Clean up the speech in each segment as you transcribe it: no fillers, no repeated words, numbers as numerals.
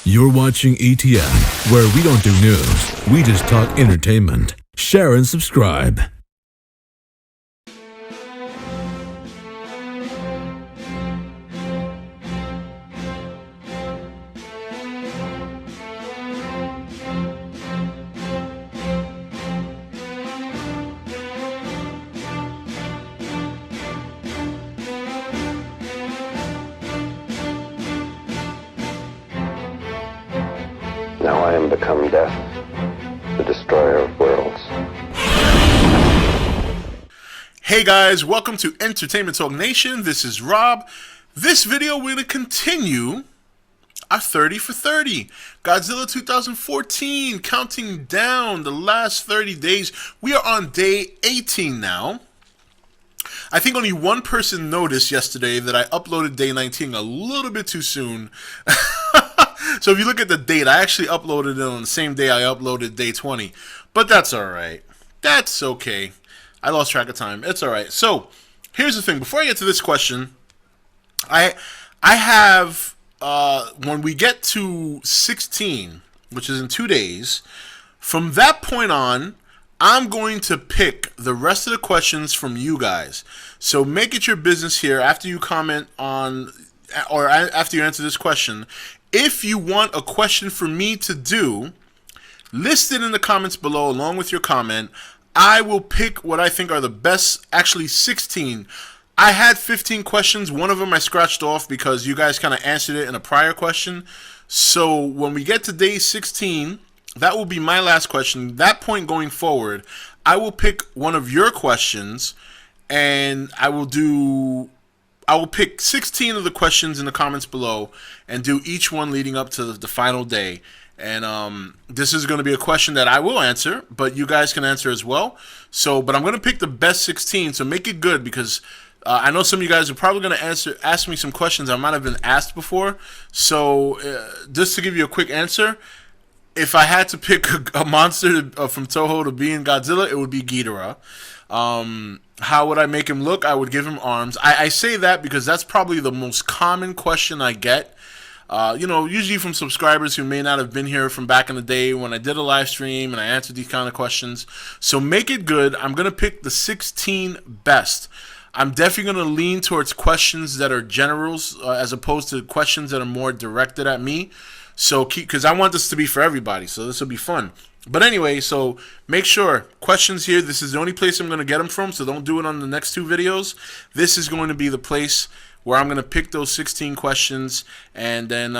You're watching E.T.N, where we don't do news, we just talk entertainment. Share and subscribe. Now I am become death, the destroyer of worlds. Hey guys, welcome to Entertainment Talk Nation. This is Rob. This video, we're going to continue our 30 for 30. Godzilla 2014, counting down the last 30 days. We are on day 18 now. I think only one person noticed yesterday that I uploaded day 19 a little bit too soon. So if you look at the date, I actually uploaded it on the same day I uploaded day 20. But that's alright. That's okay. I lost track of time. It's alright. So, here's the thing. Before I get to this question, I have, when we get to 16, which is in 2 days, from that point on, I'm going to pick the rest of the questions from you guys. So make it your business here after you comment on, or after you answer this question. If you want a question for me to do, list it in the comments below along with your comment. I will pick what I think are the best, actually 16. I had 15 questions. One of them I scratched off because you guys kind of answered it in a prior question. So when we get to day 16, that will be my last question. That point going forward, I will pick one of your questions and I will pick 16 of the questions in the comments below and do each one leading up to the final day. And this is going to be a question that I will answer, but you guys can answer as well. But I'm going to pick the best 16, so make it good because I know some of you guys are probably going to ask me some questions I might have been asked before. So just to give you a quick answer, if I had to pick a monster from Toho to be in Godzilla, it would be Ghidorah. How would I make him look? I would give him arms. I say that because that's probably the most common question I get. Usually from subscribers who may not have been here from back in the day when I did a live stream and I answered these kind of questions. So make it good. I'm going to pick the 16 best. I'm definitely going to lean towards questions that are generals as opposed to questions that are more directed at me. So because I want this to be for everybody. So this will be fun. But anyway, so make sure, questions here, this is the only place I'm going to get them from, so don't do it on the next two videos. This is going to be the place where I'm going to pick those 16 questions and then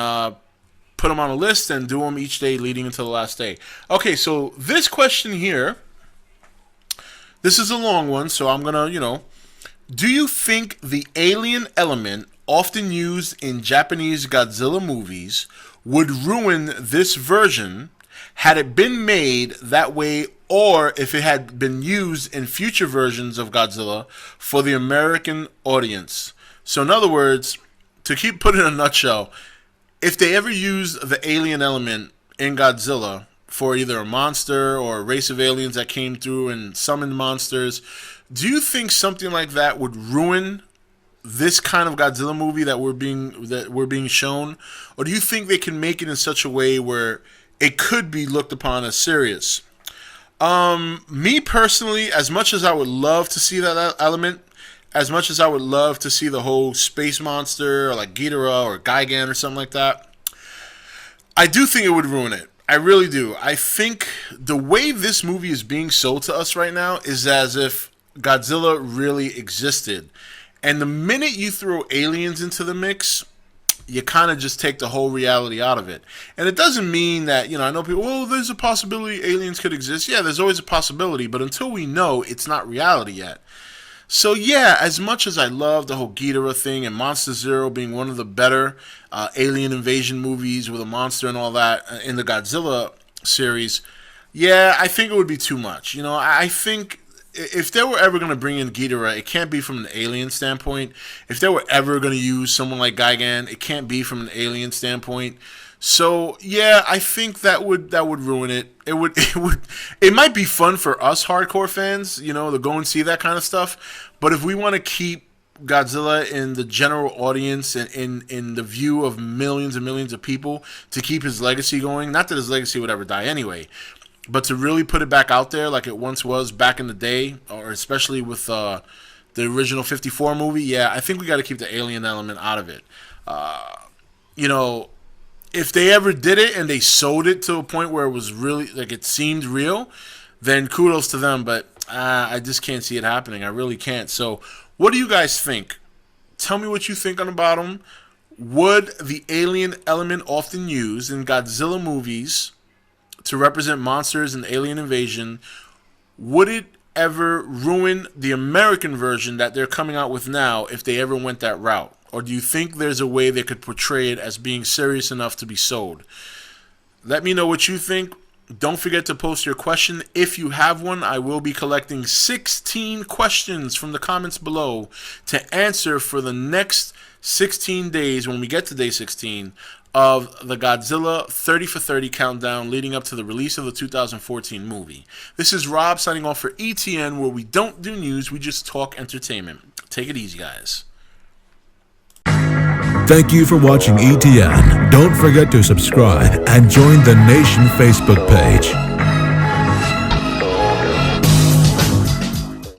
put them on a list and do them each day leading into the last day. Okay, so this question here, this is a long one, so I'm going to, do you think the alien element often used in Japanese Godzilla movies would ruin this version had it been made that way, or if it had been used in future versions of Godzilla for the American audience? So in other words, to put it in a nutshell, if they ever use the alien element in Godzilla for either a monster or a race of aliens that came through and summoned monsters, do you think something like that would ruin this kind of Godzilla movie that we're being shown? Or do you think they can make it in such a way where it could be looked upon as serious? Me personally, as much as I would love to see that element, as much as I would love to see the whole space monster or like Ghidorah or Gigan or something like that, I do think it would ruin it. I really do. I think the way this movie is being sold to us right now is as if Godzilla really existed. And the minute you throw aliens into the mix, you kind of just take the whole reality out of it. And it doesn't mean that, I know people, oh, there's a possibility aliens could exist. Yeah, there's always a possibility, but until we know, it's not reality yet. So yeah, as much as I love the whole Ghidorah thing and Monster Zero being one of the better alien invasion movies with a monster and all that in the Godzilla series, yeah, I think it would be too much. I think if they were ever going to bring in Ghidorah, it can't be from an alien standpoint. If they were ever going to use someone like Gigan, it can't be from an alien standpoint. So yeah, I think that would ruin it. It might be fun for us hardcore fans, to go and see that kind of stuff. But if we want to keep Godzilla in the general audience and in the view of millions and millions of people to keep his legacy going. Not that his legacy would ever die anyway, but to really put it back out there like it once was back in the day, or especially with the original 54 movie. Yeah, I think we got to keep the alien element out of it. You know, if they ever did it and they sold it to a point where it was really, like, it seemed real, then kudos to them, but I just can't see it happening. I really can't. So what do you guys think? Tell me what you think on the bottom. Would the alien element often used in Godzilla movies to represent monsters and alien invasion, would it ever ruin the American version that they're coming out with now if they ever went that route? Or do you think there's a way they could portray it as being serious enough to be sold? Let me know what you think. Don't forget to post your question. If you have one, I will be collecting 16 questions from the comments below to answer for the next 16 days when we get to day 16 of the Godzilla 30 for 30 countdown leading up to the release of the 2014 movie. This is Rob signing off for E.T.N, where we don't do news, we just talk entertainment. Take it easy, guys. Thank you for watching E.T.N. Don't forget to subscribe and join the Nation Facebook page.